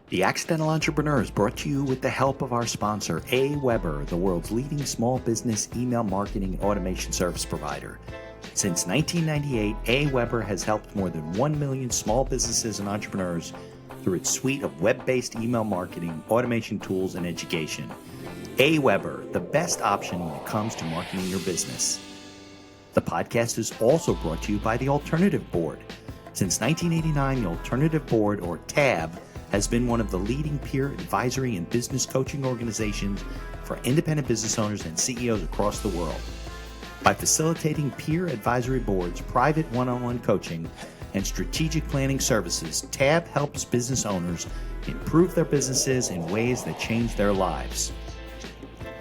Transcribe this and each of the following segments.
The Accidental Entrepreneur is brought to you with the help of our sponsor, AWeber, the world's leading small business email marketing and automation service provider. Since 1998, AWeber has helped more than 1 million small businesses and entrepreneurs through its suite of web-based email marketing, automation tools, and education. AWeber, the best option when it comes to marketing your business. The podcast is also brought to you by the Alternative Board. Since 1989, the Alternative Board, or TAB, has been one of the leading peer advisory and business coaching organizations for independent business owners and CEOs across the world. By facilitating peer advisory boards, private one-on-one coaching, and strategic planning services, TAB helps business owners improve their businesses in ways that change their lives.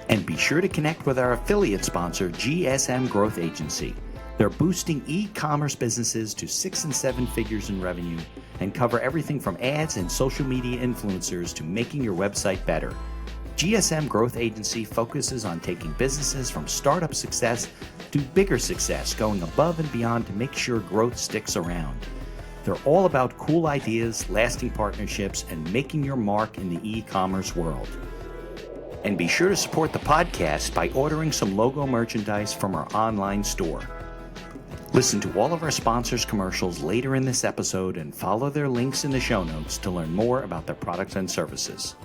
And be sure to connect with our affiliate sponsor, GSM Growth Agency. They're boosting e-commerce businesses to 6 and 7 figures in revenue and cover everything from ads and social media influencers to making your website better. GSM Growth Agency focuses on taking businesses from startup success to bigger success, going above and beyond to make sure growth sticks around. They're all about cool ideas, lasting partnerships, and making your mark in the e-commerce world. And be sure to support the podcast by ordering some logo merchandise from our online store. Listen to all of our sponsors' commercials later in this episode and follow their links in the show notes to learn more about their products and services.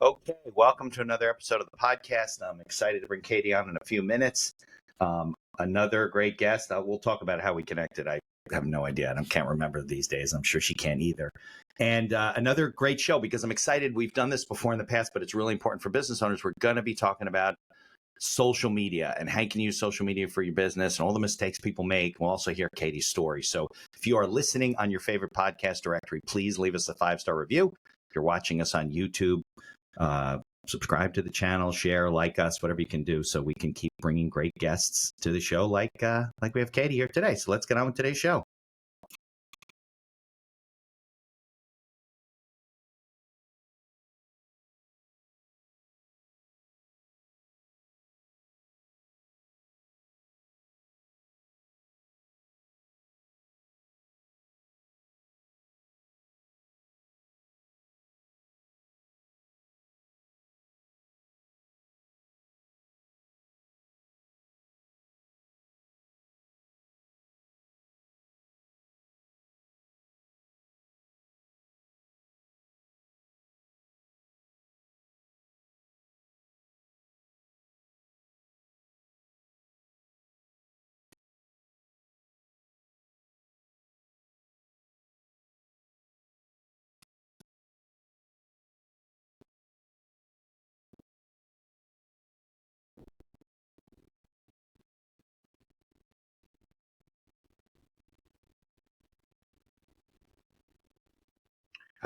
Okay, welcome to another episode of the podcast. I'm excited to bring Katie on in a few minutes. Another great guest. We'll talk about how we connected. I have no idea. I can't remember these days. I'm sure she can't either. And another great show because I'm excited. We've done this before in the past, but it's really important for business owners. We're going to be talking about social media and how you can use social media for your business and all the mistakes people make. We'll also hear Katie's story. So if you are listening on your favorite podcast directory, please leave us a 5-star review. If you're watching us on YouTube, subscribe to the channel, share, like us, whatever you can do so we can keep bringing great guests to the show like we have Katie here today. So let's get on with today's show.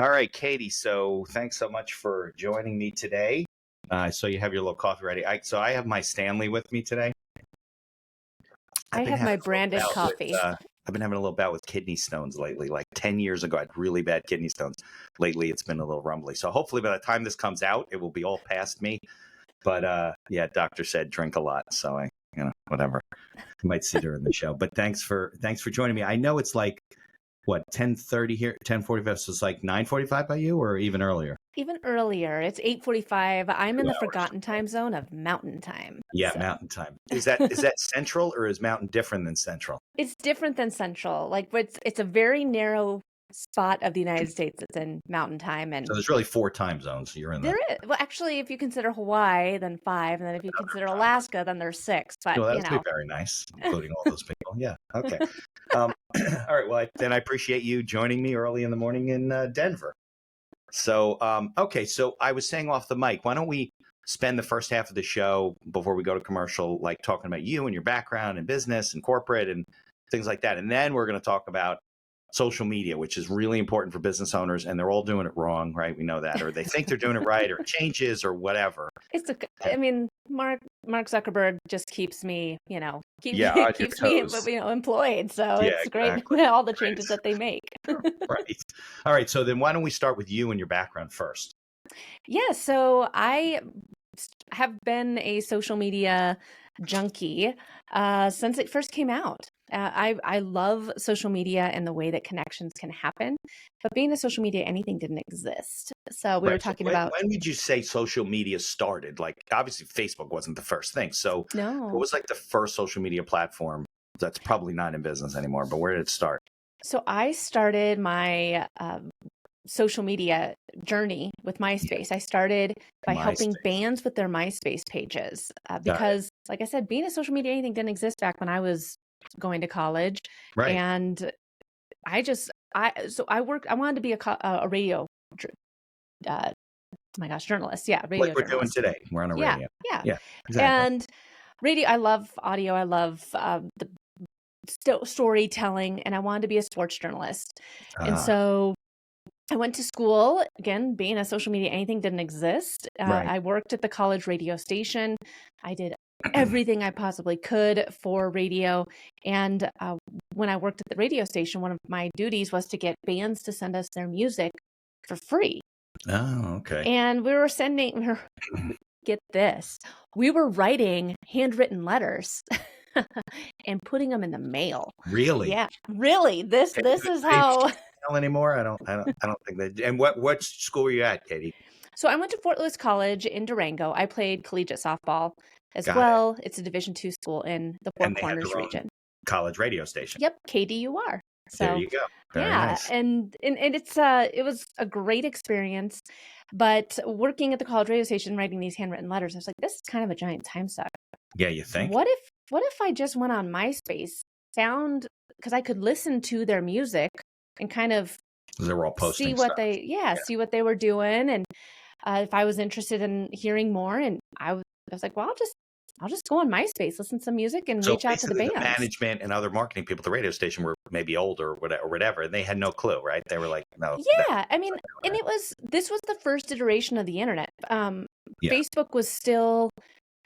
All right, Katie. So thanks so much for joining me today. So you have your little coffee ready. So I have my Stanley with me today. I have my branded coffee. I've been having a little bout with kidney stones lately. Like 10 years ago, I had really bad kidney stones. Lately, it's been a little rumbly. So hopefully by the time this comes out, it will be all past me. But yeah, doctor said drink a lot. So whatever. You might see her in the show. But thanks for joining me. I know it's like, what, 10:30 here, 10:45. So it's like 9:45 by you, or even earlier? Even earlier. It's 8:45. I'm in the forgotten time zone of Mountain Time. Yeah, so. Mountain Time. Is that Central, or is Mountain different than Central? It's different than Central. Like, it's a very narrow spot of the United States that's in Mountain Time, and so there's really 4 time zones. You're in there is. Well, actually, if you consider Hawaii, then 5, and then if you consider Alaska, then there's 6. But well, that would be very nice, including all those people. Yeah. Okay. All right. Well, then I appreciate you joining me early in the morning in Denver. So, okay. So I was saying off the mic, why don't we spend the first half of the show before we go to commercial, like talking about you and your background in business and corporate and things like that. And then we're going to talk about social media, which is really important for business owners, and they're all doing it wrong, right? We know that, or they think they're doing it right, or it changes, or whatever. I mean, Mark Zuckerberg just keeps me, Yeah, on your keeps me, toes. employed. So Yeah, it's great exactly. all the Right. changes that they make. Right. All right. So then why don't we start with you and your background first? Yeah, so I have been a social media junkie since it first came out. I love social media and the way that connections can happen, but being a social media anything didn't exist. So we were Right. So talking about when would you say social media started? Like, obviously, Facebook wasn't the first thing. So what no. was like the first social media platform that's probably not in business anymore, but where did it start? So I started my social media journey with Yeah, MySpace. I started by helping MySpace. bands with their MySpace pages Got it. because, like I said, being a social media anything didn't exist back when I was going to college, Right. and I wanted to be a radio, oh my gosh, journalist. Yeah, Like radio we're doing journalist. today. We're on a Yeah, radio. yeah, Yeah, exactly. and radio. I love audio. I love the storytelling, and I wanted to be a sports journalist, and Ah, so I went to school. Again, being a social media anything didn't exist. right. I worked at the college radio station. I did everything I possibly could for radio. And when I worked at the radio station, one of my duties was to get bands to send us their music for free. Oh, okay. And get this, we were writing handwritten letters and putting them in the mail. Really? Yeah, really. This is They how. mail anymore? I don't think they. And what school were you at, Katie? So I went to Fort Lewis College in Durango. I played collegiate softball as Got it. well. It's a Division II school in the Four And they had Corners their own region. college radio station. Yep, KDUR. There So you go. Very yeah, nice. and it was a great experience. But working at the college radio station, writing these handwritten letters, I was like, this is kind of a giant time suck. Yeah, you think? What if I just went on MySpace, found because I could listen to their music and kind of They were all see posting what stuff. they see what they were doing, and if I was interested in hearing more, and I was like, well, I'll just go on MySpace, listen to some music, and So reach out to the basically, the bands. management and other marketing people at the radio station were maybe older or whatever, and they had no clue, right? They were like, "No, that's Yeah, I mean, not and doing this was the first iteration of the internet. it." Yeah, Facebook was still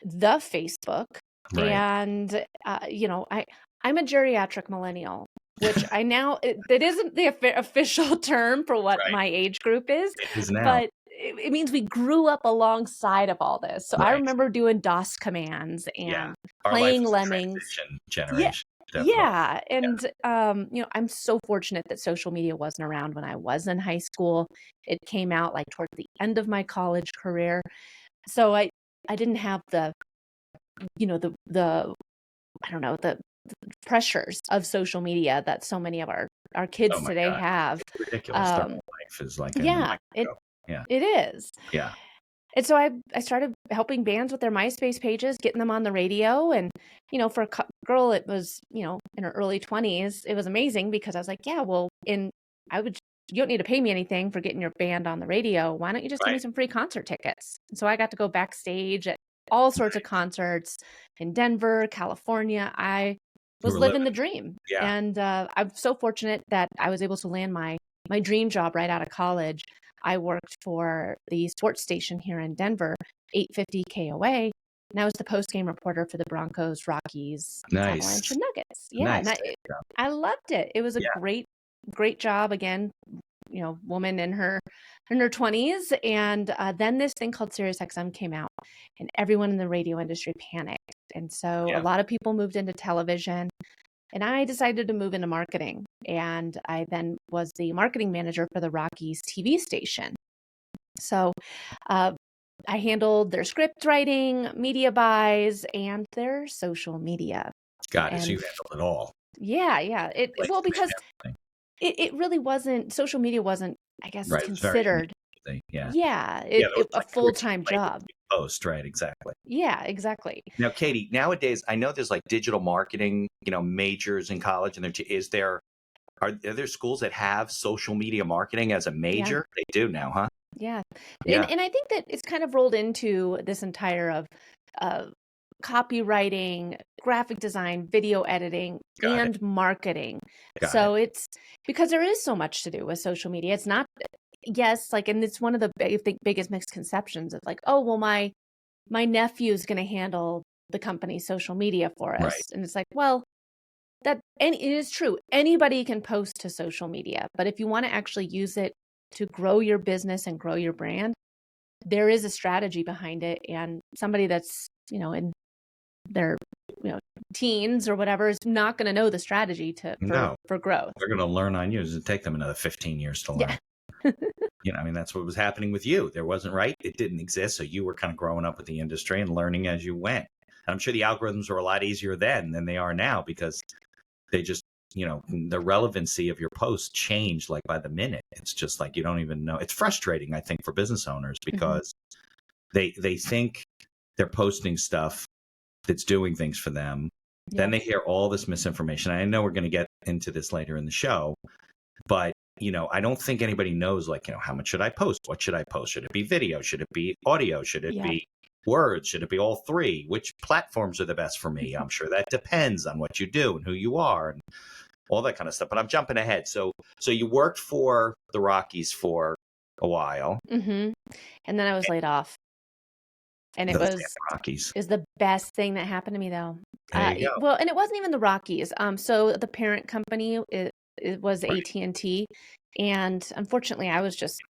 the Facebook, right. and I'm a geriatric millennial, which that isn't the official term for what Right. my age group is, It is now. but it means we grew up alongside of all this. So I Right. remember doing DOS commands Yeah. and Our life playing is a Lemmings. transition Yeah, generation. Definitely. yeah, Yeah. and I'm so fortunate that social media wasn't around when I was in high school. It came out like towards the end of my college career, so I didn't have the I don't know, the pressures of social media that so many of our Oh kids my today God. have. It's ridiculous. Their Um, whole life is like in a yeah, microscope. Yeah. it is. Yeah. And so I started helping bands with their MySpace pages, getting them on the radio. And, for a girl, it was, in her early 20s, it was amazing because I was like, yeah, well, you don't need to pay me anything for getting your band on the radio. Why don't you just give me Right. some free concert tickets? And so I got to go backstage at all sorts of concerts in Denver, California. I You was were living living. the dream. Yeah. And I'm so fortunate that I was able to land my dream job right out of college. I worked for the sports station here in Denver, 850 KOA, and I was the post-game reporter for the Broncos, Rockies, Nice. Avalanche, and Nuggets. Yeah, and Nice. I loved it. It was a Yeah. great job. Again, woman in her 20s, and then this thing called SiriusXM came out, and everyone in the radio industry panicked, and so a Yeah. lot of people moved into television. And I decided to move into marketing. And I then was the marketing manager for the Rockies TV station. So uh, I handled their script writing, media buys, and their social media. Got it. So you And handled it all. yeah. Well, Placement, because everything. it really wasn't, social media wasn't, I guess, Right. It was very considered, interesting. Yeah. yeah, Yeah. There was a like 14 full-time labels job. you post. Right. Exactly. Yeah, exactly. Now, Katie, nowadays, I know there's like digital marketing, majors in college, and are there schools that have social media marketing as a Yeah. major? They do now, huh? Yeah. Yeah. And I think that it's kind of rolled into this entire of uh, copywriting, graphic design, video editing, Got it. and marketing. Got So it's because there is so much to do with social media. It's not, yes, like, and it's one of the biggest misconceptions of like, oh, well, my nephew's going to handle the company's social media for us. Right. And it's like, well, and it is true. Anybody can post to social media, but if you want to actually use it to grow your business and grow your brand, there is a strategy behind it. And somebody that's, in their, teens or whatever is not going to know the strategy for growth. They're going to learn on you. It's going to take them another 15 years to learn. Yeah. I mean, that's what was happening with you. There wasn't, right? It didn't exist. So you were kind of growing up with the industry and learning as you went. And I'm sure the algorithms were a lot easier then than they are now, because they just, the relevancy of your post changed like by the minute. It's just like, you don't even know. It's frustrating, I think, for business owners, because they think they're posting stuff that's doing things for them. Then they hear all this misinformation. I know we're going to get into this later in the show, but I don't think anybody knows, like, how much should I post? What should I post? Should it be video? Should it be audio? Should it be words? Should it be all three? Which platforms are the best for me? I'm sure that depends on what you do and who you are and all that kind of stuff. But I'm jumping ahead. So you worked for the Rockies for a while. And then I was laid off. And it is the best thing that happened to me, though. Well, and it wasn't even the Rockies. So the parent company, it was AT&T. And unfortunately, I was just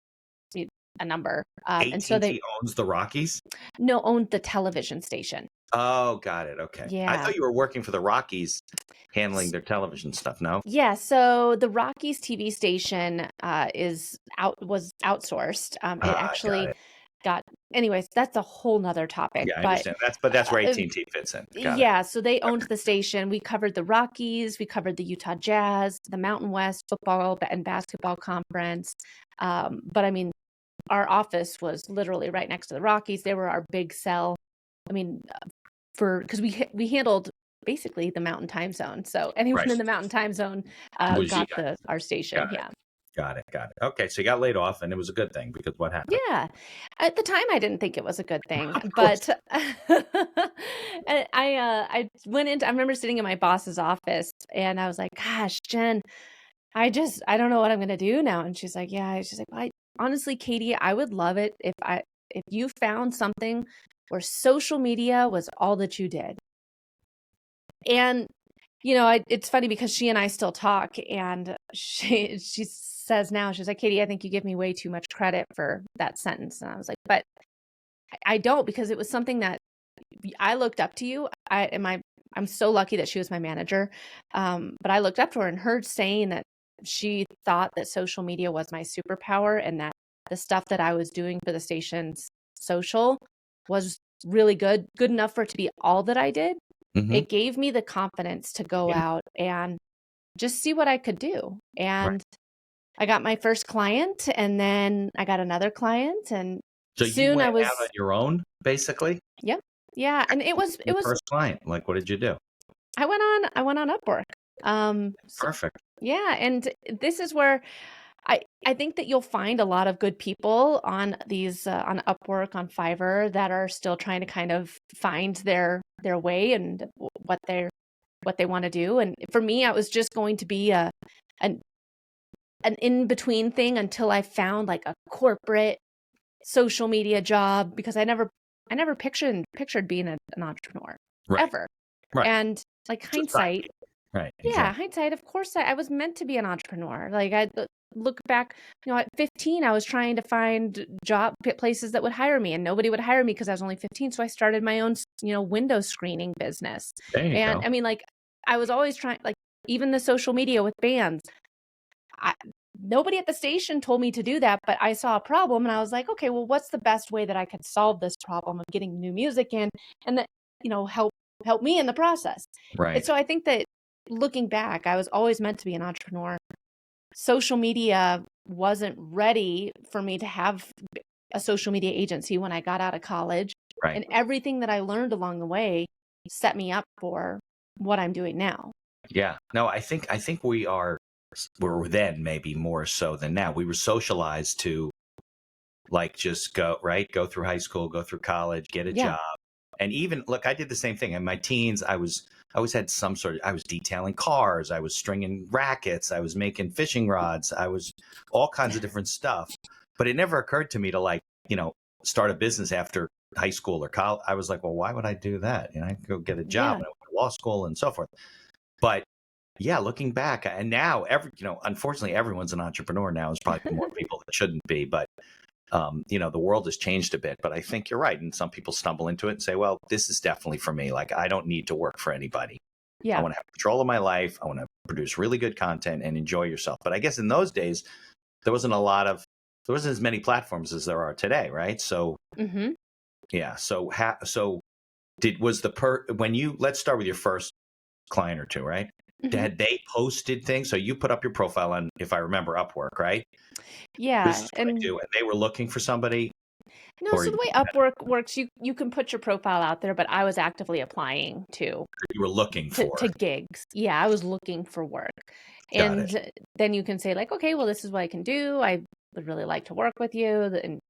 a number. AT&T and so they owns the Rockies? No, owned the television station. Oh, got it. Okay. Yeah. I thought you were working for the Rockies handling their television stuff, no? Yeah. So the Rockies TV station was outsourced. It actually got, anyways, that's a whole nother topic. Yeah, I understand. That's where AT&T fits in. Yeah. So they owned the station. We covered the Rockies. We covered the Utah Jazz, the Mountain West football and basketball conference. But I mean, our office was literally right next to the Rockies. They were our big sell. I mean, because we handled basically the Mountain Time Zone. So anyone in the Mountain Time Zone got our station. Got it. Okay, so you got laid off, and it was a good thing, because what happened? Yeah. At the time, I didn't think it was a good thing, but I went into. I remember sitting in my boss's office, and I was like, "Gosh, Jen, I don't know what I'm going to do now." And she's like, "Yeah." She's like, "Honestly, Katie, I would love it if you found something where social media was all that you did." And it's funny because she and I still talk, and she says now, she's like, "Katie, I think you give me way too much credit for that sentence." And I was like, "But I don't, because it was something that I looked up to you. I'm so lucky that she was my manager. But I looked up to her, and her saying that she thought that social media was my superpower, and that the stuff that I was doing for the station's social was really good enough for it to be all that I did. It gave me the confidence to go out and just see what I could do." And I got my first client, and then I got another client, and so soon I was out on your own, basically. Yep. Yeah. And it was first client. Like, what did you do? I went on Upwork. Perfect. Yeah. And this is where I think that you'll find a lot of good people on these on Upwork, on Fiverr, that are still trying to kind of find their way and what they want to do. And for me, I was just going to be an in-between thing until I found like a corporate social media job, because I never pictured being an entrepreneur ever. And like hindsight, hindsight, of course I was meant to be an entrepreneur. Like, I look back, at 15, I was trying to find places that would hire me, and nobody would hire me because I was only 15. So I started my own, window screening business. And go. I mean, like, I was always trying, like, even the social media with bands. Nobody at the station told me to do that, but I saw a problem, and I was like, okay, well, what's the best way that I could solve this problem of getting new music in, and that, help me in the process. And so I think that looking back, I was always meant to be an entrepreneur. Social media wasn't ready for me to have a social media agency when I got out of college. And everything that I learned along the way set me up for what I'm doing now. Yeah. No, I think we're then maybe more so than now. We were socialized to, like, just go through high school, go through college, get a job. And even, look, I did the same thing. In my teens, I always had I was detailing cars, I was stringing rackets, I was making fishing rods, I was all kinds of different stuff. But it never occurred to me to, like, start a business after high school or college, I was like, well, why would I do that? I could go get a job Yeah. and I went to law school and so forth. But yeah, looking back, and now unfortunately, everyone's an entrepreneur now. There's probably more people that shouldn't be, but the world has changed a bit. But I think you're right, and some people stumble into it and say, well, this is definitely for me. Like, I don't need to work for anybody. I Yeah. want to have control of my life. I want to produce really good content and enjoy yourself. But I guess in those days, there wasn't as many platforms as there are today, right? So Mm-hmm. yeah. Let's start with your first client or two, right? Mm-hmm. Had they posted things? So you put up your profile on, if I remember, Upwork, right? This Yeah. is what I And do. And they were looking for somebody, no, or so the way Upwork works, you can put your profile out there, but I was actively applying you were looking to for. gigs. Yeah, I was looking for work. Got it. And then you can say like, okay, well, this is what I can do. I would really like to work with you. And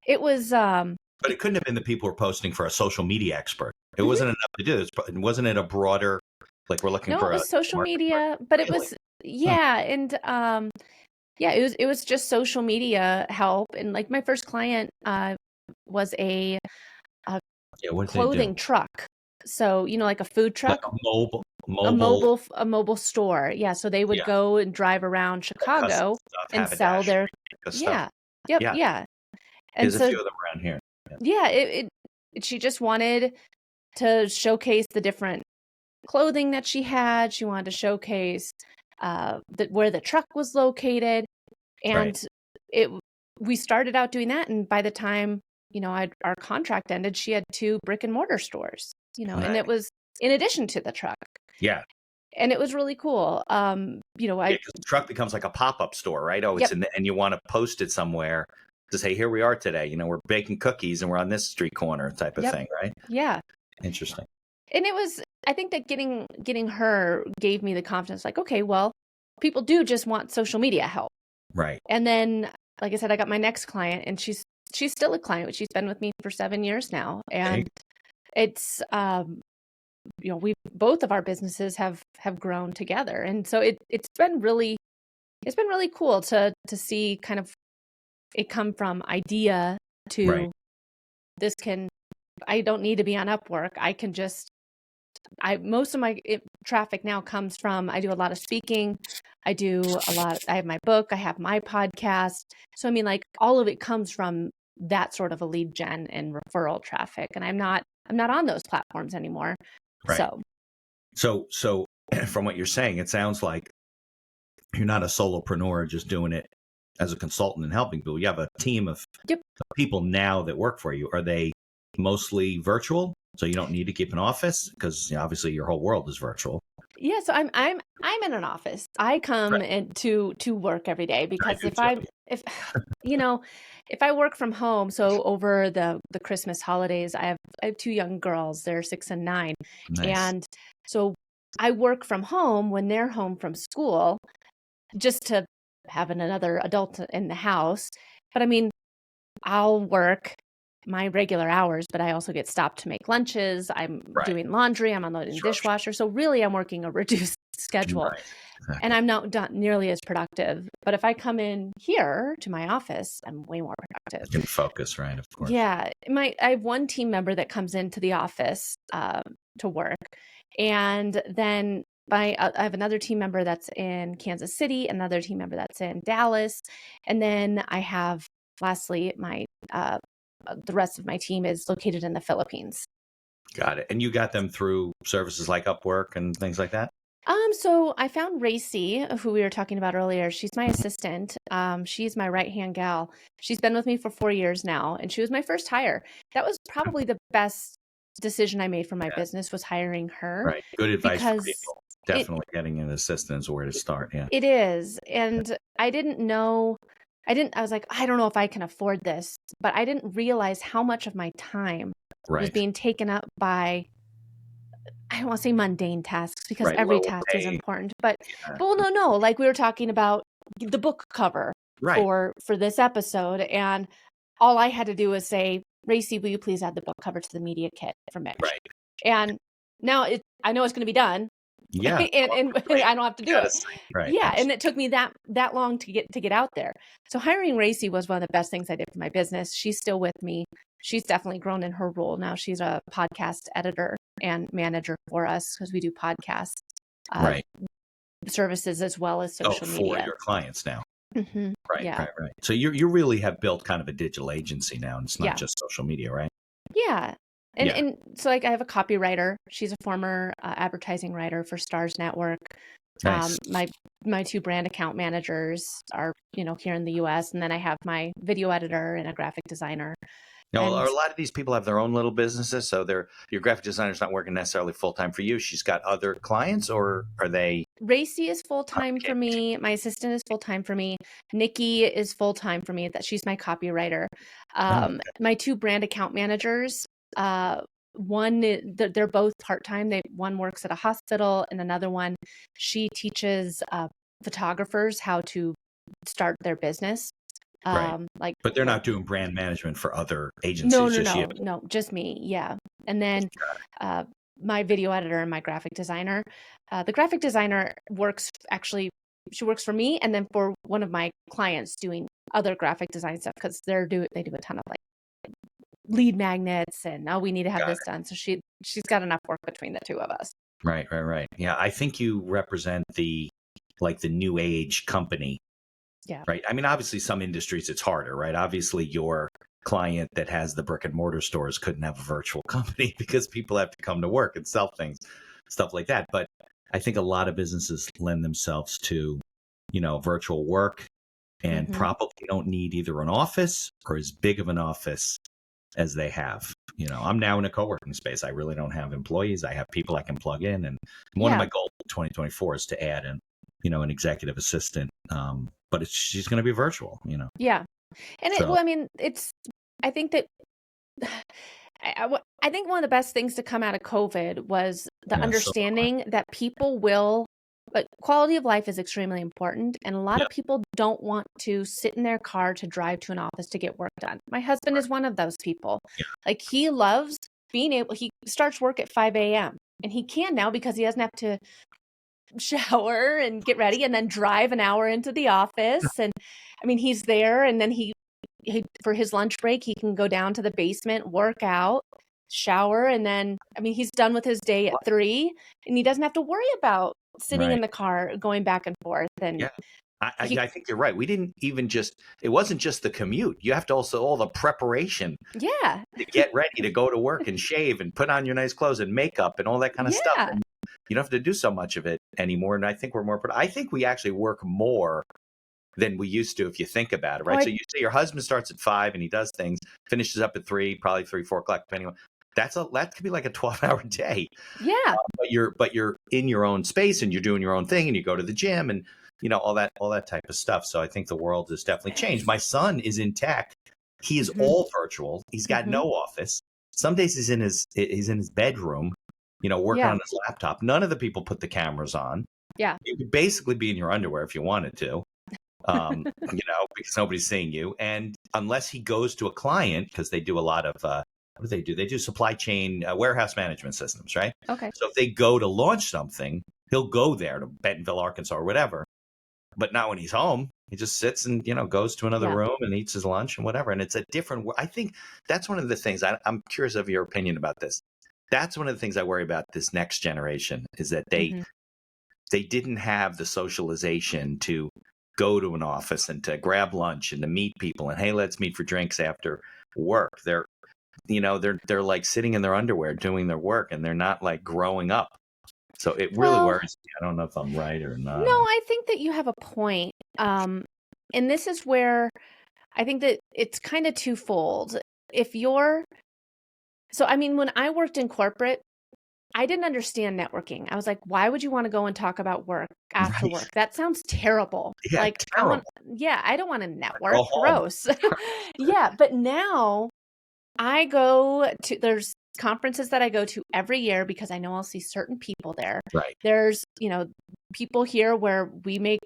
it was But it couldn't have been the people who were posting for a social media expert. It wasn't enough to do this. Wasn't it a broader, like we're looking no, for it a was social market? media, but it Really? was yeah, and yeah, it was just social media help. And like my first client was a Yeah. What did they do? clothing truck. So, like a food Like truck, a mobile. a mobile store. Yeah, so they would Yeah. go and drive around Custom Chicago stuff, and sell haberdashery, their stuff. yeah. Yep, Yeah. yeah. And There's a so few of them around here. Yeah. yeah, she just wanted to showcase the different clothing that she had. She wanted to showcase where the truck was located. Right. And it we started out doing that, and by the time, our contract ended, she had 2 brick and mortar stores, and Nice. it was in addition to the truck. Yeah. And it was really cool. Yeah, because the truck becomes like a pop-up store, right? Oh, it's Yep, and you want to post it somewhere to say, here we are today. We're baking cookies and we're on this street corner type of yep, thing, right? yeah. Interesting. And I think that getting her gave me the confidence, like, okay, well, people do just want social media help. Right. And then, like I said, I got my next client, and she's still a client. She's been with me for 7 years now, Okay. and it's we both of our businesses have grown together, and so it's been really cool to see kind of it come from idea Right. to this can I don't need to be on Upwork. I can just most of my traffic now comes from, I do a lot of speaking. I have my book, I have my podcast. So I mean, like, all of it comes from that sort of a lead gen and referral traffic. And I'm not on those platforms anymore. Right. So So from what you're saying, it sounds like you're not a solopreneur just doing it as a consultant and helping people. You have a team of yep. people now that work for you. Are they mostly virtual? So you don't need to keep an office because obviously your whole world is virtual. Yeah, so I'm in an office. I come Right. in to work every day, I because do if too. if if I work from home, so over the Christmas holidays, I have 2 young girls. They're 6 and 9. Nice. And so I work from home when they're home from school, just to have another adult in the house. But I mean, I'll work my regular hours, but I also get stopped to make lunches. I'm Right. doing laundry. I'm unloading the Disruption. dishwasher. So really, I'm working a reduced schedule, Right. Exactly. and I'm not nearly as productive. But if I come in here to my office, I'm way more productive. You can focus, right? Of course. Yeah, I have one team member that comes into the office to work, and then I have another team member that's in Kansas City, another team member that's in Dallas, and then I have, lastly, the rest of my team is located in the Philippines. Got it. And you got them through services like Upwork and things like that? So I found Racy, who we were talking about earlier. She's my assistant. She's my right-hand gal. She's been with me for 4 years now, and she was my first hire. That was probably the best decision I made for my business, was hiring her. Right. Good advice for Because people. Definitely getting an assistant is where to start. Yeah. it is. And I didn't know, I was like, I don't know if I can afford this, but I didn't realize how much of my time was Right. being taken up by, I don't want to say mundane tasks, because Right. every Lower task is pay. important, but Yeah. well, no, like we were talking about the book cover Right. for this episode, and all I had to do was say, Racy, will you please add the book cover to the media kit for Mitch? Right. And now I know it's going to be done. Yeah. and I don't have to do it. Right. Yeah, and it took me that long to get out there. So hiring Racy was one of the best things I did for my business. She's still with me. she's definitely grown in her role. Now she's a podcast editor and manager for us because we do podcast uh, Right. services as well as Oh, social for media. your clients now. Right, Yeah. right, right. So you really have built kind of a digital agency now, and it's not Yeah. just social media, right? Yeah. And Yeah. and so like I have a copywriter. She's a former advertising writer for Stars Network. Nice. My two brand account managers are, here in the US, and then I have my video editor and a graphic designer. Now, And a lot of these people have their own little businesses, so your graphic designer's not working necessarily full time for you. She's got other clients, or are they Racy is full time for complicated? me. My assistant is full time for me. Nikki is full time for me. That she's my copywriter. Oh, My two brand account managers, they're both part time. One works at a hospital, and another one, she teaches photographers how to start their business. right. Like But they're not doing brand management for other no, agencies, no, just you. no, no, just me. Yeah, and then uh, my video editor and my graphic designer. The graphic designer she works for me, and then for one of my clients doing other graphic design stuff because they do a ton of like lead magnets and we need to have Got this done. So she's got enough work between the two of us. Right, right, right. Yeah, I think you represent the new age company, Yeah. right? I mean, obviously some industries it's harder, right? Obviously your client that has the brick and mortar stores couldn't have a virtual company because people have to come to work and sell things, stuff like that. But I think a lot of businesses lend themselves to, virtual work and Mm-hmm. probably don't need either an office or as big of an office as they have. I'm now in a co-working space. I really don't have employees. I have people I can plug in. And one of Yeah. my goals in 2024 is to add an executive assistant. But she's going to be virtual, Yeah. And So, I mean, I think that I think one of the best things to come out of COVID was the yeah, so understanding that people will, like, quality of life is extremely important. And a lot yeah, of people don't want to sit in their car to drive to an office to get work done. My husband is one of those people. yeah, Like, he loves he starts work at 5 a.m. and he can now because he doesn't have to shower and get ready and then drive an hour into the office. And I mean, he's there, and then he for his lunch break, he can go down to the basement, work out, shower, and then, I mean, he's done with his day at 3, and he doesn't have to worry about sitting in right. the car going back and forth. And Yeah. he, I think you're right. We didn't even it wasn't just the commute. You have to also all the preparation yeah, to get ready to go to work and shave and put on your nice clothes and makeup and all that kind of stuff. yeah, And you don't have to do so much of it anymore. And I think I think we actually work more than we used to, if you think about it, right? oh, So you say your husband starts at 5 and he does things, finishes up at 3, probably 3, 4 o'clock, depending on that could be like a 12-hour day. yeah, But you're in your own space and you're doing your own thing and you go to the gym and all that type of stuff. So I think the world has definitely changed. My son is in tech. He is mm-hmm, all virtual. He's got mm-hmm, no office. Some days he's in his bedroom, working yeah, on his laptop. None of the people put the cameras on. yeah, You could basically be in your underwear if you wanted to. Because nobody's seeing you. And unless he goes to a client, because they do a lot of, what do? They do supply chain warehouse management systems, right? okay, So if they go to launch something, he'll go there to Bentonville, Arkansas or whatever. But not when he's home. He just sits and, goes to another yeah, room and eats his lunch and whatever. And it's a different, I think that's one of the things I'm curious of your opinion about this. That's one of the things I worry about this next generation is that mm-hmm, they didn't have the socialization to go to an office and to grab lunch and to meet people and, hey, let's meet for drinks after work. They're like sitting in their underwear doing their work and they're not like growing up. So it really well, worries me. I don't know if I'm right or no, not. I think that you have a point. And this is where I think that it's kind of twofold. I mean, when I worked in corporate, I didn't understand networking. I was like, why would you want to go and talk about work after Right. work? That sounds terrible. Yeah, Like, terrible. I don't want to network. Go home. Gross. Yeah. But now there's conferences that I go to every year because I know I'll see certain people there. Right. There's, people here where we make,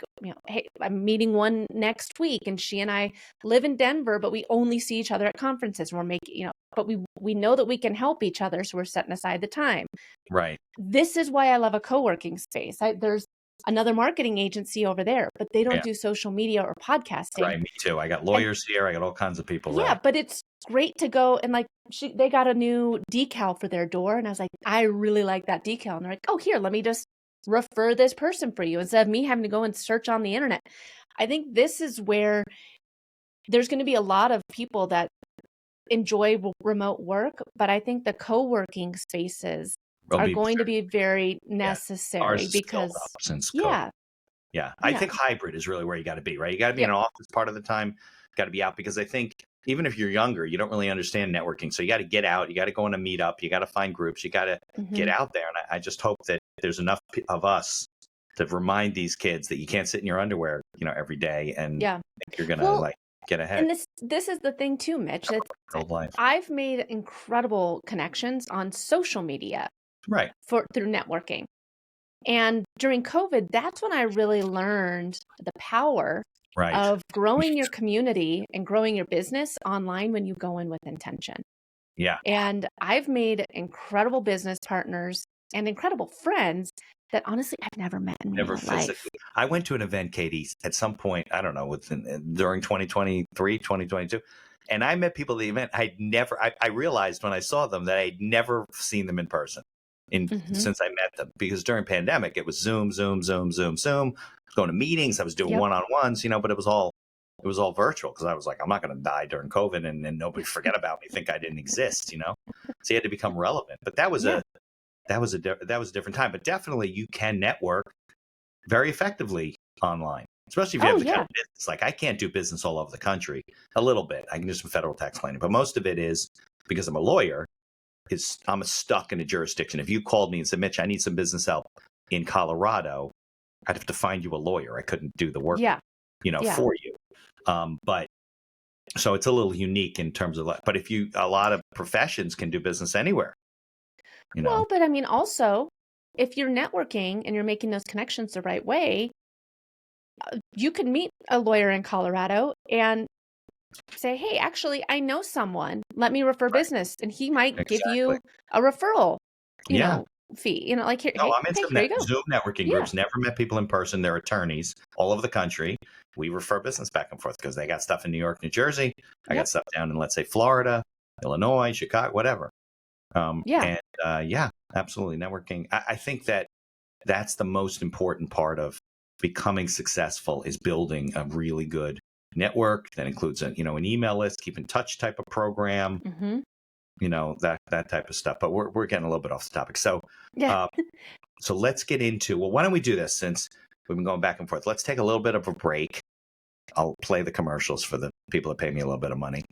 hey, I'm meeting one next week and she and I live in Denver, but we only see each other at conferences. We're making, but we know that we can help each other. So we're setting aside the time. Right. This is why I love a co-working space. There's another marketing agency over there, but they don't Yeah. do social media or podcasting. Right. Me too. I got And lawyers here. I got all kinds of people. yeah, Right. but it's great to go and like they got a new decal for their door, and I was like, I really like that decal, and they're like, oh, here, let me just refer this person for you instead of me having to go and search on the internet. I think this is where there's going to be a lot of people that enjoy remote work, but I think the co-working spaces are going to be very necessary ours is filled because up since COVID. yeah, Yeah. I think hybrid is really where you got to be, right? You got to be in an office part of the time, got to be out, because I think even if you're younger, you don't really understand networking. So you got to get out, you got to go on a meetup, you got to find groups, you got to get out there. And I just hope that there's enough of us to remind these kids that you can't sit in your underwear, every day and you're going to get ahead. And this is the thing too, Mitch. Life. I've made incredible connections on social media, right, through networking. And during COVID, that's when I really learned the power of growing your community and growing your business online when you go in with intention. Yeah. And I've made incredible business partners and incredible friends that honestly I've never met in real life. I went to an event, Katie, at some point, I don't know, during 2023, 2022. And I met people at the event I realized when I saw them that I'd never seen them in person since I met them, because during pandemic, it was Zoom, going to meetings. I was doing one-on-ones, but it was all virtual, because I was like, I'm not going to die during COVID and nobody forget about me, think I didn't exist, So you had to become relevant. But that was a different time. But definitely you can network very effectively online, especially if you have the kind of business. Like, I can't do business all over the country. A little bit. I can do some federal tax planning, but most of it is, because I'm a lawyer, I'm stuck in a jurisdiction. If you called me and said, Mitch, I need some business help in Colorado, I'd have to find you a lawyer. I couldn't do the work, for you. But so it's a little unique in terms of, but a lot of professions can do business anywhere, Well, but I mean, also, if you're networking and you're making those connections the right way, you could meet a lawyer in Colorado and say, hey, actually, I know someone. Let me refer business. And he might give you a referral, fee. Like, here, I'm in here you go. Zoom networking groups. Never met people in person. They're attorneys all over the country. We refer business back and forth because they got stuff in New York, New Jersey. I got stuff down in, let's say, Florida, Illinois, Chicago, whatever. And absolutely. Networking. I think that's the most important part of becoming successful, is building a really good network that includes an email list, keep in touch type of program, that type of stuff. But we're getting a little bit off the topic. So, so let's get into, why don't we do this, since we've been going back and forth? Let's take a little bit of a break. I'll play the commercials for the people that pay me a little bit of money.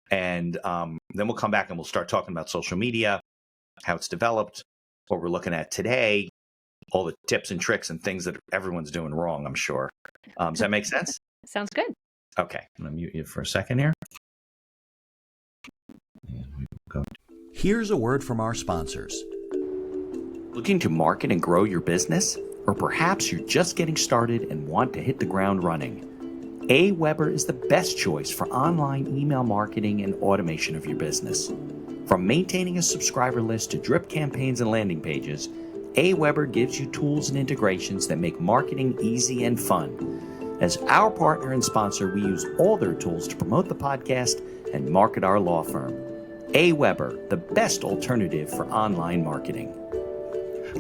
And then we'll come back and we'll start talking about social media, how it's developed, what we're looking at today, all the tips and tricks and things that everyone's doing wrong, I'm sure. Does that make sense? Sounds good. Okay. I'm going to mute you for a second here. Here's a word from our sponsors. Looking to market and grow your business? Or perhaps you're just getting started and want to hit the ground running? AWeber is the best choice for online email marketing and automation of your business. From maintaining a subscriber list to drip campaigns and landing pages, AWeber gives you tools and integrations that make marketing easy and fun. As our partner and sponsor, we use all their tools to promote the podcast and market our law firm. AWeber, the best alternative for online marketing.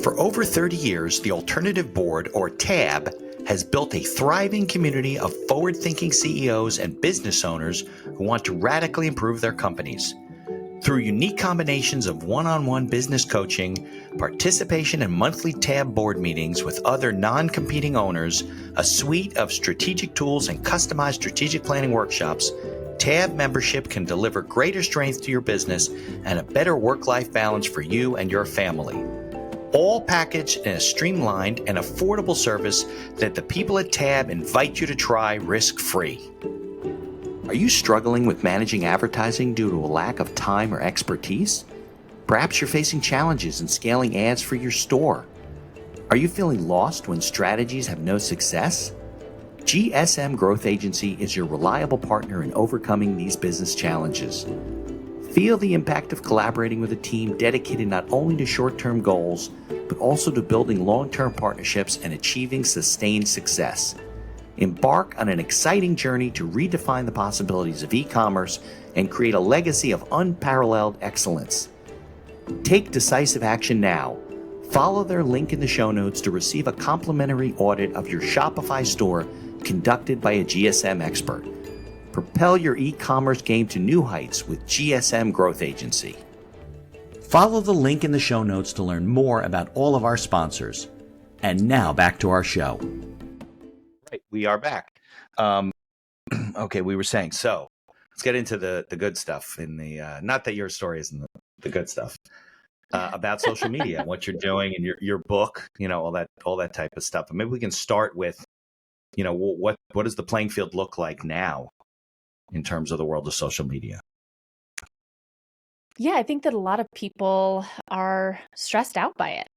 For over 30 years, the Alternative Board, or TAB, has built a thriving community of forward-thinking CEOs and business owners who want to radically improve their companies. Through unique combinations of one-on-one business coaching, participation in monthly TAB board meetings with other non-competing owners, a suite of strategic tools, and customized strategic planning workshops, TAB membership can deliver greater strength to your business and a better work-life balance for you and your family. All packaged in a streamlined and affordable service that the people at TAB invite you to try risk-free. Are you struggling with managing advertising due to a lack of time or expertise? Perhaps you're facing challenges in scaling ads for your store. Are you feeling lost when strategies have no success? GSM Growth Agency is your reliable partner in overcoming these business challenges. Feel the impact of collaborating with a team dedicated not only to short-term goals, but also to building long-term partnerships and achieving sustained success. Embark on an exciting journey to redefine the possibilities of e-commerce and create a legacy of unparalleled excellence. Take decisive action now. Follow their link in the show notes to receive a complimentary audit of your Shopify store conducted by a GSM expert. Propel your e-commerce game to new heights with GSM Growth Agency. Follow the link in the show notes to learn more about all of our sponsors. And now back to our show. Right, we are back. Okay, we were saying, so let's get into the good stuff in the, not that your story isn't the good stuff, about social media, what you're doing and your book, all that type of stuff. But maybe we can start with, what does the playing field look like now in terms of the world of social media? Yeah, I think that a lot of people are stressed out by it.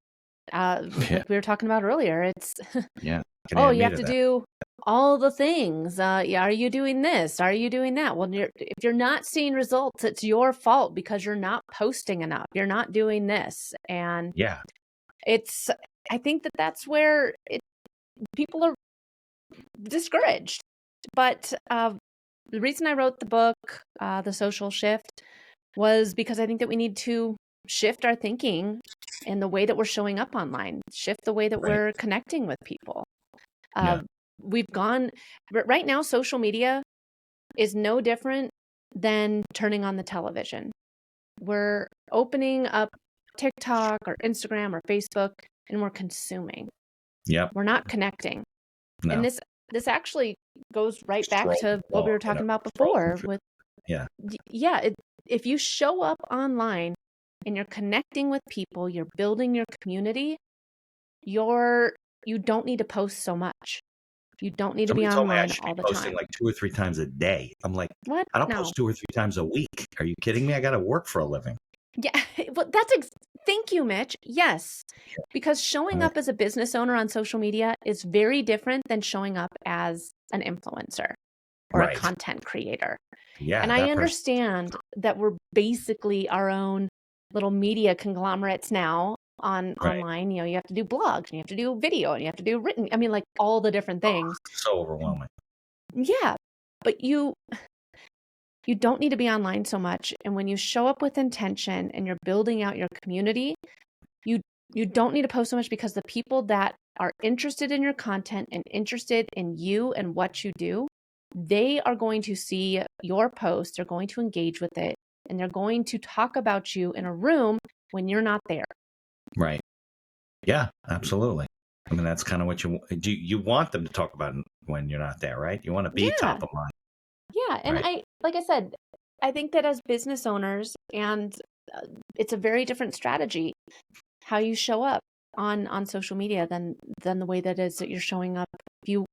Like we were talking about earlier, it's, yeah. Oh, you have to do all the things. Yeah, are you doing this? Are you doing that? Well, if you're not seeing results, it's your fault because you're not posting enough. You're not doing this. And yeah, I think that that's where people are discouraged. But the reason I wrote the book, The Social Shift, was because I think that we need to shift our thinking in the way that we're showing up online, shift the way that we're connecting with people. We've gone right now, social media is no different than turning on the television. We're opening up TikTok or Instagram or Facebook and we're consuming. Yep. We're not connecting. No. And this actually goes right back to what we were talking about before with if you show up online and you're connecting with people, you're building your community, you don't need to post so much. You don't need to be online all the time. Posting like 2 or 3 times a day. I'm like, what? I don't post 2 or 3 times a week. Are you kidding me? I got to work for a living. Yeah, well, thank you, Mitch. Yes, because showing up as a business owner on social media is very different than showing up as an influencer or a content creator. Yeah, and I understand that we're basically our own little media conglomerates now. Online, you have to do blogs and you have to do video and you have to do written. I mean, like all the different things. So overwhelming. Yeah, but you don't need to be online so much. And when you show up with intention and you're building out your community, you don't need to post so much because the people that are interested in your content and interested in you and what you do, they are going to see your post, they're going to engage with it, and they're going to talk about you in a room when you're not there. Right. Yeah, absolutely. I mean, that's kind of what you want them to talk about when you're not there, right? You want to be top of mind. Yeah. And like I said, I think that as business owners, and it's a very different strategy how you show up on social media than the way that is that you're showing up if you're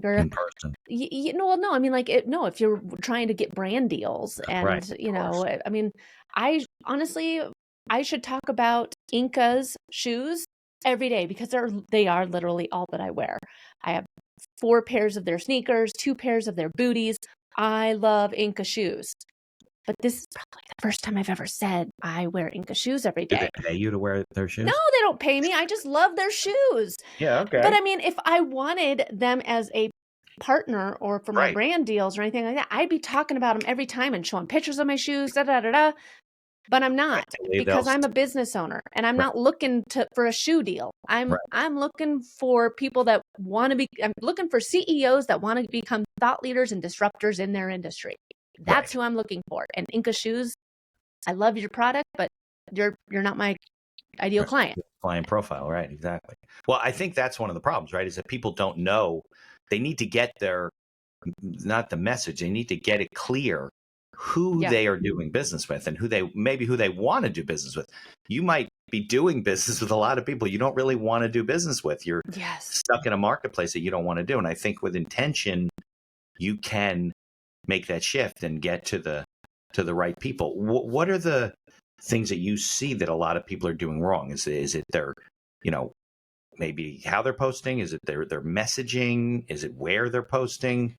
in person. No, I mean, like if you're trying to get brand deals and, I mean, I should talk about Inca's shoes every day because they are literally all that I wear. I have 4 pairs of their sneakers, 2 pairs of their booties. I love Inca shoes. But this is probably the first time I've ever said I wear Inca shoes every day. Do they pay you to wear their shoes? No, they don't pay me. I just love their shoes. Yeah, okay. But I mean, if I wanted them as a partner or for my brand deals or anything like that, I'd be talking about them every time and showing pictures of my shoes, But I'm not because I'm a business owner and I'm not looking for a shoe deal. I'm looking for people that want to be. I'm looking for CEOs that want to become thought leaders and disruptors in their industry. That's who I'm looking for. And Inca shoes, I love your product, but you're not my ideal client. Client profile, right? Exactly. Well, I think that's one of the problems, right? Is that people don't know. They need to get not the message. They need to get it clear who they are doing business with and who they want to do business with. You might be doing business with a lot of people you don't really want to do business with. You're stuck in a marketplace that you don't want to do. And I think with intention, you can make that shift and get to the right people. What are the things that you see that a lot of people are doing wrong? Is it their, maybe how they're posting? Is it their messaging? Is it where they're posting?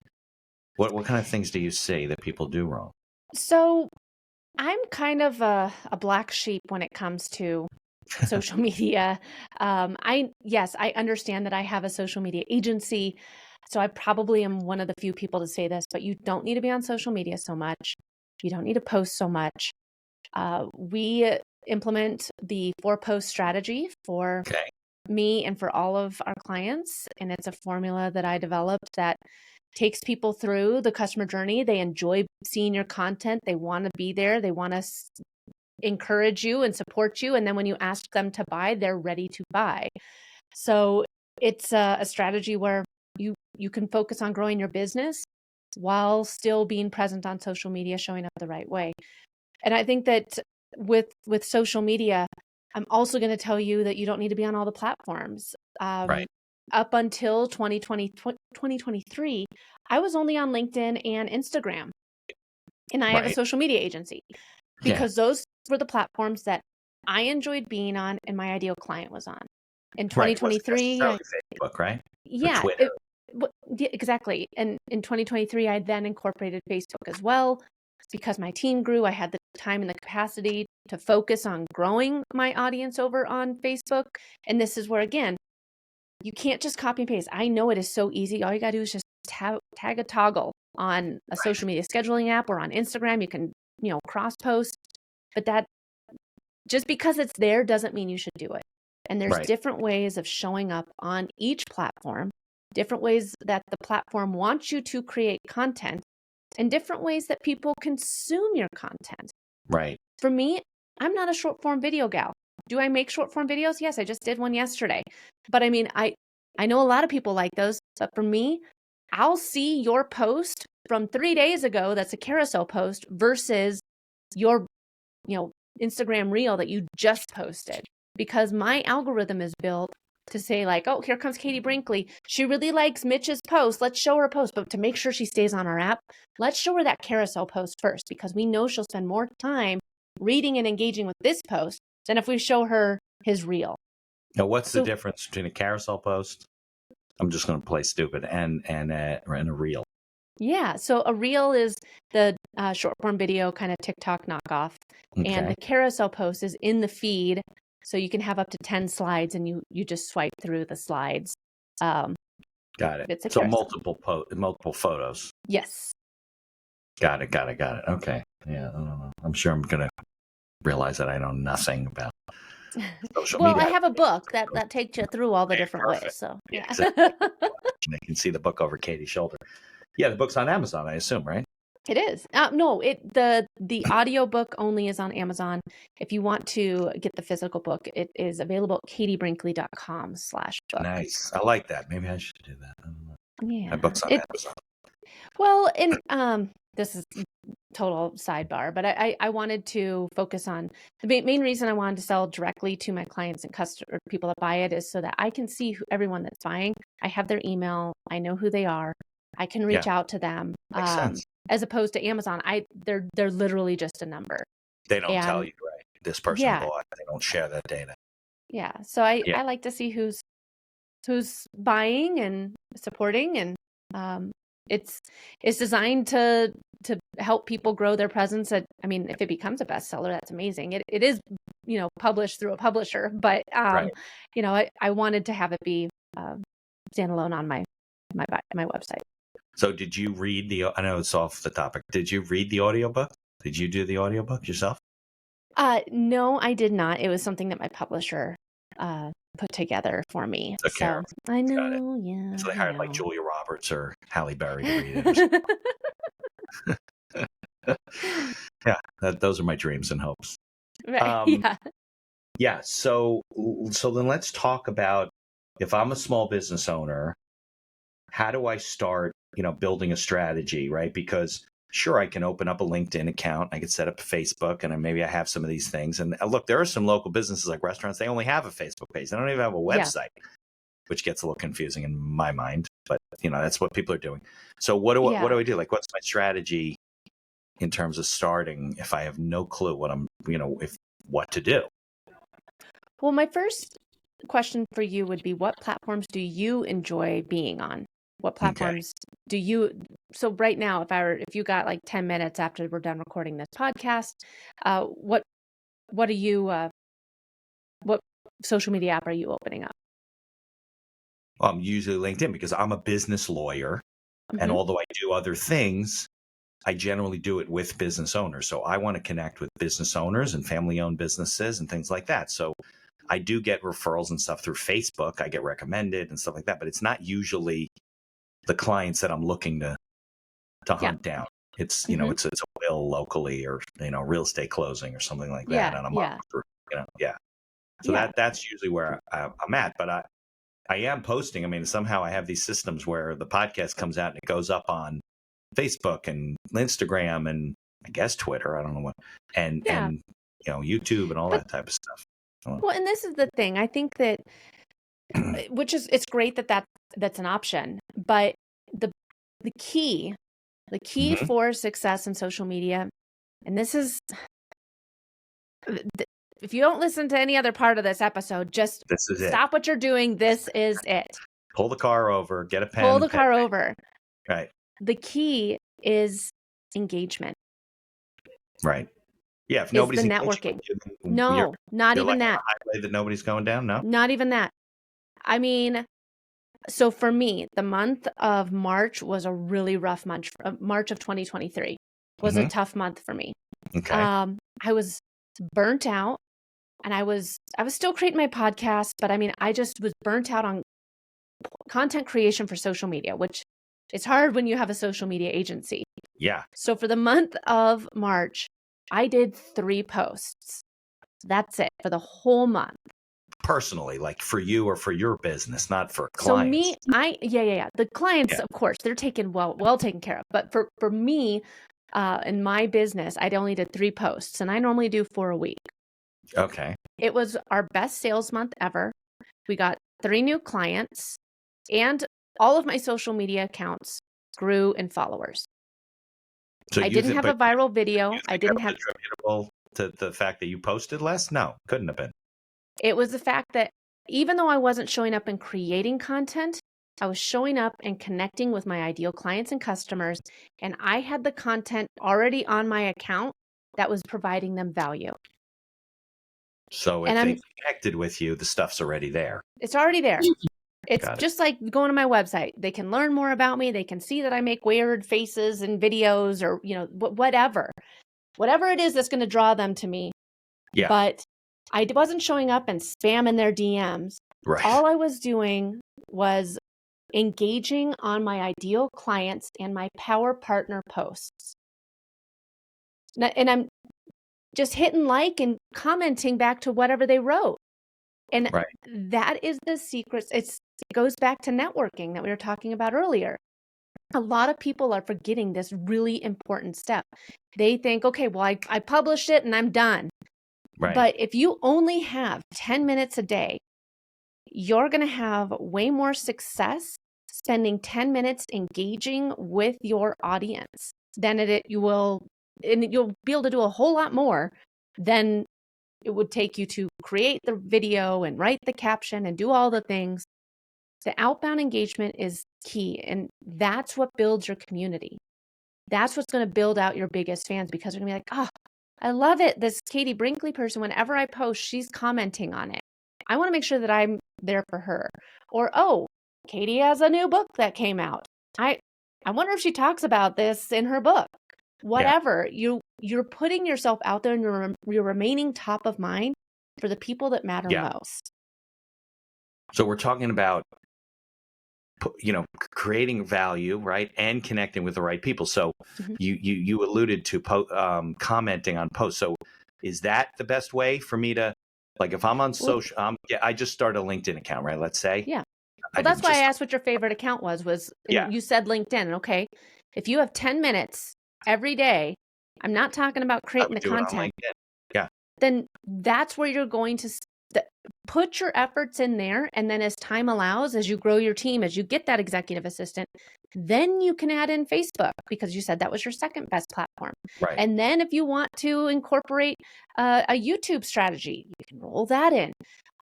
What kind of things do you see that people do wrong? So I'm kind of a black sheep when it comes to social media. Yes, I understand that I have a social media agency. So I probably am one of the few people to say this, but you don't need to be on social media so much. You don't need to post so much. We implement the 4-post strategy for Okay. me and for all of our clients. And it's a formula that I developed that takes people through the customer journey. They enjoy seeing your content. They want to be there. They want to encourage you and support you. And then when you ask them to buy, they're ready to buy. So it's a strategy where you can focus on growing your business while still being present on social media, showing up the right way. And I think that with social media, I'm also going to tell you that you don't need to be on all the platforms. Right. Up until 2023, I was only on LinkedIn and Instagram. And I have a Right. social media agency Yeah. because those were the platforms that I enjoyed being on and my ideal client was on. In Right. It wasn't 2023, necessarily Facebook, right? Or yeah, Twitter. yeah, exactly. And in 2023, I then incorporated Facebook as well because my team grew. I had the time and the capacity to focus on growing my audience over on Facebook. And this is where, again, you can't just copy and paste. I know it is so easy. All you got to do is just tag a toggle on a Right. social media scheduling app or on Instagram. You can, cross post, but that just because it's there doesn't mean you should do it. And there's Right. different ways of showing up on each platform, different ways that the platform wants you to create content, and different ways that people consume your content. Right. For me, I'm not a short form video gal. Do I make short form videos? Yes, I just did one yesterday. But I mean, I know a lot of people like those, but for me, I'll see your post from 3 days ago that's a carousel post versus your, Instagram reel that you just posted, because my algorithm is built to say like, oh, here comes Katie Brinkley. She really likes Mitch's post. Let's show her a post. But to make sure she stays on our app, let's show her that carousel post first, because we know she'll spend more time reading and engaging with this post than if we show her his reel. Now, what's the So difference between a carousel post? I'm just going to play stupid and a reel. yeah, so a reel is the short form video kind of TikTok knockoff, and Okay. the carousel post is in the feed, so you can have up to 10 slides, and you just swipe through the slides. Um, Got it. it's a So carousel. multiple photos. Yes. Got it. Okay. Yeah. I don't know. I'm sure I'm going to realize that I know nothing about social Well, I media. have a book that takes you through all the different ways. Perfect. So Yeah, yeah. exactly. I can see the book over Katie's shoulder. Yeah, the book's on Amazon, I assume, right? It is. No, the audiobook only is on Amazon. If you want to get the physical book, it is available at katiebrinkley.com/book. Nice. I like that. Maybe I should do that. I don't know. Yeah. My book's on Amazon. Well, and this is total sidebar, but I wanted to focus on the main reason I wanted to sell directly to my clients and customer people that buy it is so that I can see everyone that's buying. I have their email. I know who they are. I can reach Yeah, out to them. makes sense. As opposed to Amazon, they're literally just a number. They don't tell And you, right? This person yeah, bought. They don't share that data. yeah. So I Yeah. like to see who's buying and supporting, and it's designed to help people grow their presence. I mean, if it becomes a bestseller, that's amazing. It is, published through a publisher, but Right. I wanted to have it be standalone on my website. So did you read I know it's off the topic. Did you read the audiobook? Did you do the audiobook yourself? No, I did not. It was something that my publisher put together for me. Took care So of. I Got it. know, yeah, So they I hired like know. Julia Roberts or Halle Berry to read it or something. Yeah, those are my dreams and hopes. Right, yeah. Yeah. So then let's talk about, if I'm a small business owner, how do I start, building a strategy, right? Because sure, I can open up a LinkedIn account. I could set up a Facebook, and maybe I have some of these things. And look, there are some local businesses like restaurants. They only have a Facebook page. They don't even have a Yeah. website, which gets a little confusing in my mind. But that's what people are doing. So what do I do? Like, what's my strategy in terms of starting if I have no clue what to do? Well, my first question for you would be, what platforms do you enjoy being on? What platforms do you, so right now, if you got like 10 minutes after we're done recording this podcast, what do you what social media app are you opening up? Usually LinkedIn, because I'm a business lawyer. And Mm-hmm. although I do other things, I generally do it with business owners. So I want to connect with business owners and family-owned businesses and things like that. So I do get referrals and stuff through Facebook. I get recommended and stuff like that, but it's not usually the clients that I'm looking to Yeah. hunt down. It's, Mm-hmm. it's a will locally, or, real estate closing or something like that. Yeah. And I'm Yeah. up for, yeah. So Yeah. that's usually where I'm at. But I am posting. I mean, somehow I have these systems where the podcast comes out and it goes up on Facebook and Instagram and I guess Twitter. I don't know what, and Yeah. YouTube and all But that type of stuff. well, and this is the thing. I think that it's great that that's an option, but the the key Mhm. for success in social media, and this is if you don't listen to any other part of this episode, just This is it. stop what you're doing. This is it. Pull the car over, get a Pull pen, the car over. Right. The key is engagement, Right. Yeah. If is the nobody's engaging networking. with you, then No, not you're even like on that. a highway that nobody's going down. No. Not even that. I mean, so for me, the month of March was a really rough month. March of 2023 was a Mhm. tough month for me. Okay. I was burnt out, and I was still creating my podcast, but I mean, I just was burnt out on content creation for social media, which it's hard when you have a social media agency. Yeah. So for the month of March, I did 3 posts. That's it for the whole month. Personally, like for you or for your business, not for So clients. me, yeah. The clients, Yeah. of course, they're taken well taken care of. But for me, in my business, I only did 3 posts, and I normally do 4 a week. Okay. It was our best sales month ever. We got 3 new clients, and all of my social media accounts grew in followers. So I you didn't think, have but a viral video. you I think that didn't was have, attributable to the fact that you posted less? No, couldn't have been. it was the fact that even though I wasn't showing up and creating content, I was showing up and connecting with my ideal clients and customers, and I had the content already on my account that was providing them value. So And if they connected with you, the stuff's already there. it's already there. It's Got it. just like going to my website. They can learn more about me. They can see that I make weird faces and videos, or, whatever it is that's going to draw them to me. Yeah. But I wasn't showing up and spamming their DMs. Right. All I was doing was engaging on my ideal clients and my power partner posts. And I'm just hitting like and commenting back to whatever they wrote. And Right. that is the secret. It goes back to networking that we were talking about earlier. A lot of people are forgetting this really important step. They think, okay, well, I published it and I'm done. Right. But if you only have 10 minutes a day, you're going to have way more success spending 10 minutes engaging with your audience than you will, and you'll be able to do a whole lot more than it would take you to create the video and write the caption and do all the things. The outbound engagement is key, and that's what builds your community. That's what's going to build out your biggest fans, because they're going to be like, oh, I love it. This Katie Brinkley person, whenever I post, she's commenting on it. I want to make sure that I'm there for her. Or, oh, Katie has a new book that came out. I wonder if she talks about this in her book. Whatever. You're putting yourself out there, and you're remaining top of mind for the people that matter most. So we're talking about, creating value, right, and connecting with the right people. So you alluded to commenting on posts. So is that the best way for me to, like, if I'm on social, I just started a LinkedIn account, right? Let's say. Yeah. Well, that's why I asked what your favorite account was. You said LinkedIn. Okay. If you have 10 minutes every day, I'm not talking about creating the content. Yeah. Then that's where you're going to put your efforts in there. And then as time allows, as you grow your team, as you get that executive assistant, then you can add in Facebook, because you said that was your second best platform. Right. And then if you want to incorporate a YouTube strategy, you can roll that in.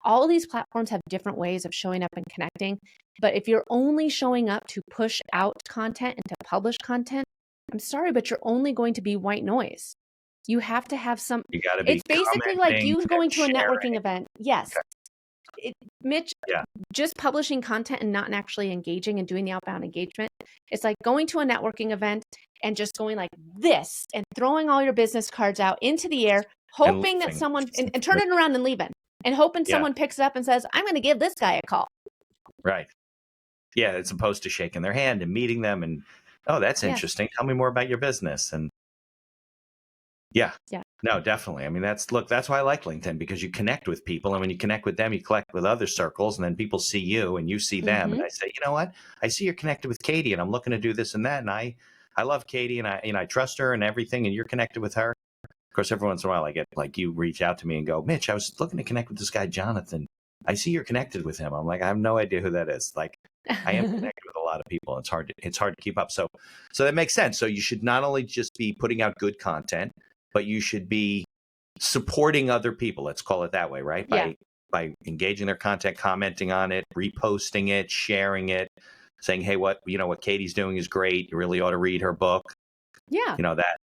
All of these platforms have different ways of showing up and connecting. But if you're only showing up to push out content and to publish content, I'm sorry, but you're only going to be white noise. You have to have some. You got to be It's basically like commenting, you going to a networking sharing. event. Yes. Okay. Mitch, Yeah. just publishing content and not actually engaging and doing the outbound engagement, it's like going to a networking event and just going like this and throwing all your business cards out into the air, hoping that someone, and turning around and leaving, and hoping someone picks it up and says, I'm going to give this guy a call. Right. Yeah, as opposed to shaking their hand and meeting them and, oh, that's interesting. Tell me more about your business. And yeah. No, definitely. I mean, that's why I like LinkedIn, because you connect with people. And when you connect with them, you connect with other circles, and then people see you and you see them. And I say, you know what? I see you're connected with Katie, and I'm looking to do this and that. And I love Katie, and I trust her and everything. And you're connected with her. Of course, every once in a while I get like, you reach out to me and go, Mitch, I was looking to connect with this guy, Jonathan. I see you're connected with him. I'm like, I have no idea who that is. Like, I am connected with a lot of people. It's hard to keep up. So that makes sense. So you should not only just be putting out good content, but you should be supporting other people. Let's call it that way, right? By engaging their content, commenting on it, reposting it, sharing it, saying, hey, what Katie's doing is great. You really ought to read her book. Yeah.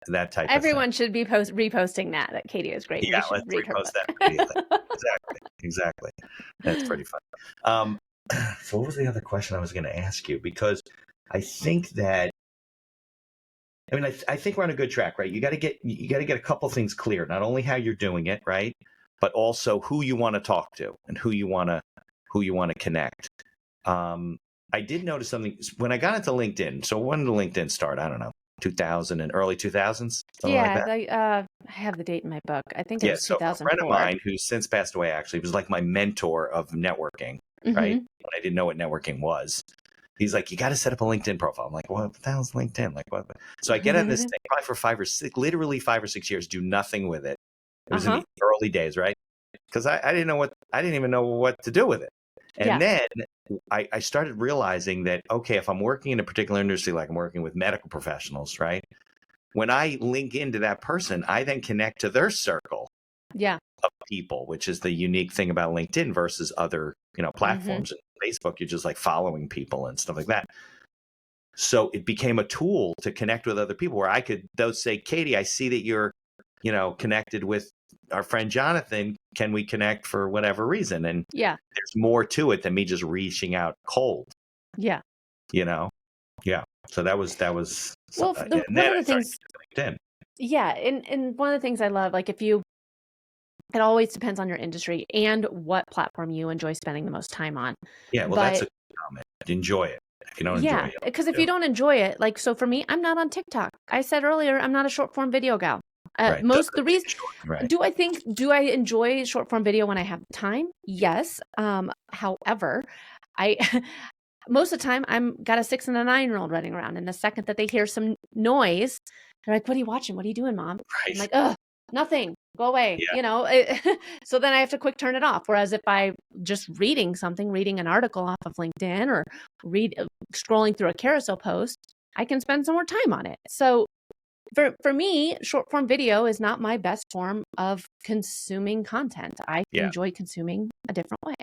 That type Everyone of thing. should be reposting that Katie is great. Yeah, let's repost that. Exactly. That's pretty fun. So what was the other question I was going to ask you? Because I think that, I think we're on a good track, right? You got to get a couple things clear, not only how you're doing it, right, but also who you want to talk to and who you want to connect. I did notice something when I got into LinkedIn. So when did LinkedIn start? I don't know, 2000 and early 2000s. Yeah, like I have the date in my book. I think it was 2004. So a friend of mine who's since passed away actually was like my mentor of networking, right? When I didn't know what networking was. He's like, you got to set up a LinkedIn profile. I'm like, what the hell's LinkedIn? Like, what? So I get on this thing probably for 5 or 6 years, do nothing with it. It was in the early days, right? Because I didn't even know what to do with it. And then I started realizing that, okay, if I'm working in a particular industry, like I'm working with medical professionals, right? When I link into that person, I then connect to their circle of people, which is the unique thing about LinkedIn versus other, platforms. Facebook, you're just like following people and stuff like that. So it became a tool to connect with other people where I could say, Katie, I see that you're, connected with our friend Jonathan. Can we connect for whatever reason? And there's more to it than me just reaching out cold. Yeah. So that was well, one of the things. Yeah, and one of the things I love, like it always depends on your industry and what platform you enjoy spending the most time on. Yeah, well, that's a good comment. Enjoy it. If you don't enjoy it. Because if you don't enjoy it, like, so for me, I'm not on TikTok. I said earlier, I'm not a short form video gal. The reason, do I enjoy short form video when I have time? Yes. However, most of the time I'm got a 6 and a 9-year-old running around, and the second that they hear some noise, they're like, what are you watching? What are you doing, Mom? Right. I'm like, ugh, nothing. Go away. So then I have to quick turn it off. Whereas if I just reading an article off of LinkedIn or scrolling through a carousel post, I can spend some more time on it. So for me, short form video is not my best form of consuming content. I enjoy consuming a different way.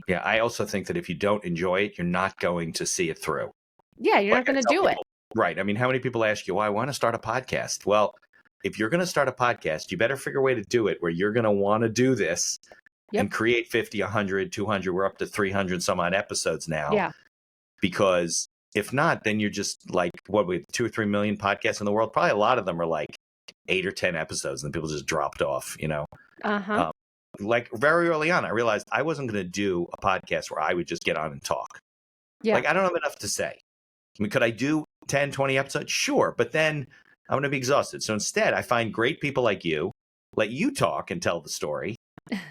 Yeah, I also think that if you don't enjoy it, you're not going to see it through. Yeah, you're not going to do it. Right. I mean, how many people ask you, I want to start a podcast? Well, if you're going to start a podcast, you better figure a way to do it where you're going to want to do this and create 50, 100, 200. We're up to 300 some odd episodes now. Yeah. Because if not, then you're just like, with 2 or 3 million podcasts in the world, probably a lot of them are like 8 or 10 episodes and people just dropped off, like very early on, I realized I wasn't going to do a podcast where I would just get on and talk. Yeah. Like, I don't have enough to say. I mean, could I do 10, 20 episodes? Sure. But then I'm going to be exhausted. So instead, I find great people like you, let you talk and tell the story.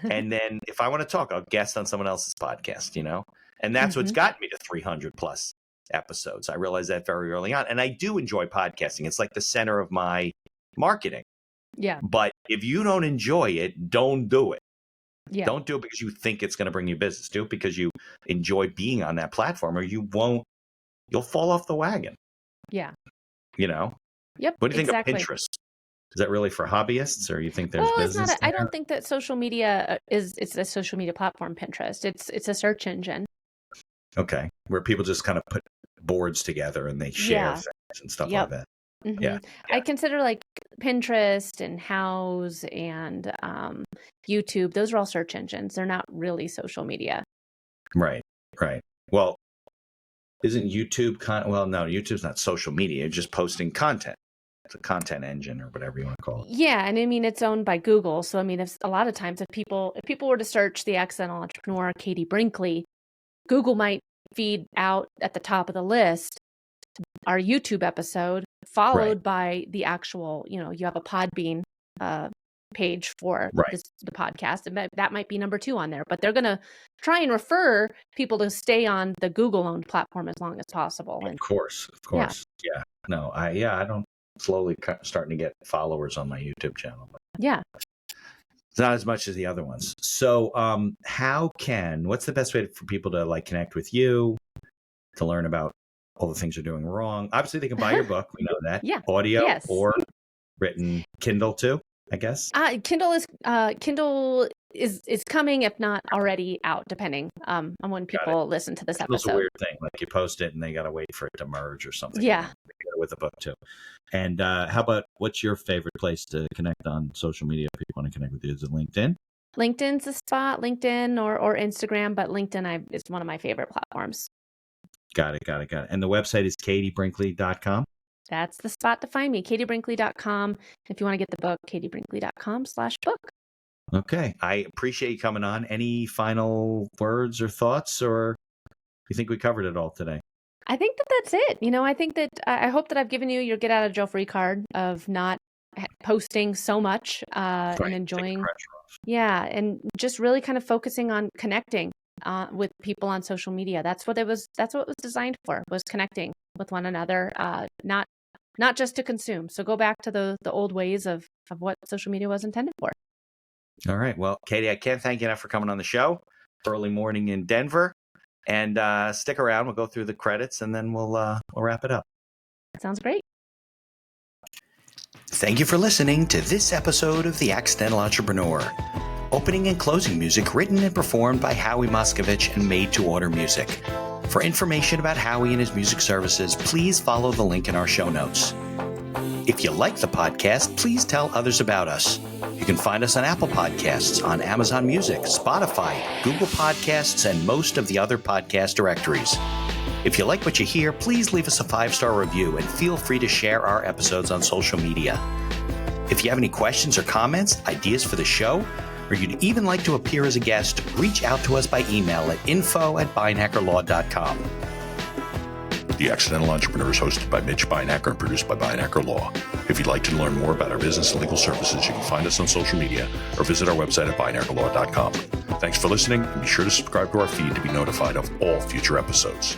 And then if I want to talk, I'll guest on someone else's podcast, And that's what's gotten me to 300 plus episodes. I realized that very early on. And I do enjoy podcasting. It's like the center of my marketing. Yeah. But if you don't enjoy it, don't do it. Yeah. Don't do it because you think it's going to bring you business. Do it because you enjoy being on that platform, or you'll fall off the wagon. Yeah. Yep. What do you think of Pinterest? Is that really for hobbyists, or you think there's business? I don't think that social media it's a social media platform, Pinterest. It's a search engine. Okay. Where people just kind of put boards together and they share things and stuff like that. Hmm. I consider like Pinterest and Houzz and YouTube. Those are all search engines. They're not really social media. Right. Well, isn't YouTube well, no, YouTube's not social media. You're just posting content. It's a content engine or whatever you want to call it. Yeah, and I mean it's owned by Google. So I mean, if a lot of times if people were to search the accidental entrepreneur Katie Brinkley, Google might feed out at the top of the list our YouTube episode, followed by the actual, you have a Podbean page for the podcast, and that might be number 2 on there. But they're going to try and refer people to stay on the Google-owned platform as long as possible. Of course. Yeah. No, I don't slowly starting to get followers on my YouTube channel. But yeah. It's not as much as the other ones. So what's the best way for people to like connect with you, to learn about all the things they're doing wrong? Obviously, they can buy your book. We know that. Yeah. Audio or written, Kindle too, I guess. Kindle is coming, if not already out, depending on when people listen to this episode. It's a weird thing. Like you post it and they got to wait for it to merge or something. Yeah. With a book too. And how about, what's your favorite place to connect on social media if people want to connect with you? Is it LinkedIn? LinkedIn's the spot, LinkedIn or Instagram, but LinkedIn is one of my favorite platforms. Got it. And the website is katiebrinkley.com? That's the spot to find me, katiebrinkley.com. If you want to get the book, katiebrinkley.com/book. Okay. I appreciate you coming on. Any final words or thoughts, or you think we covered it all today? I think that's it. I think that I hope that I've given you your get out of jail free card of not posting so much and enjoying. Yeah. And just really kind of focusing on connecting with people on social media. That's what it was designed for, was connecting with one another, not just to consume. So go back to the old ways of what social media was intended for. All right. Well, Katie, I can't thank you enough for coming on the show. Early morning in Denver. And stick around. We'll go through the credits and then we'll wrap it up. Sounds great. Thank you for listening to this episode of The Accidental Entrepreneur. Opening and closing music written and performed by Howie Moskovich and made to order music. For information about Howie and his music services, please follow the link in our show notes. If you like the podcast, please tell others about us. You can find us on Apple Podcasts, on Amazon Music, Spotify, Google Podcasts, and most of the other podcast directories. If you like what you hear, please leave us a 5-star review and feel free to share our episodes on social media. If you have any questions or comments, ideas for the show, or you'd even like to appear as a guest, reach out to us by email at info@beinhackerlaw.com. The Accidental Entrepreneur is hosted by Mitch Beinhacker and produced by Beinhacker Law. If you'd like to learn more about our business and legal services, you can find us on social media or visit our website at beinhackerlaw.com. Thanks for listening, and be sure to subscribe to our feed to be notified of all future episodes.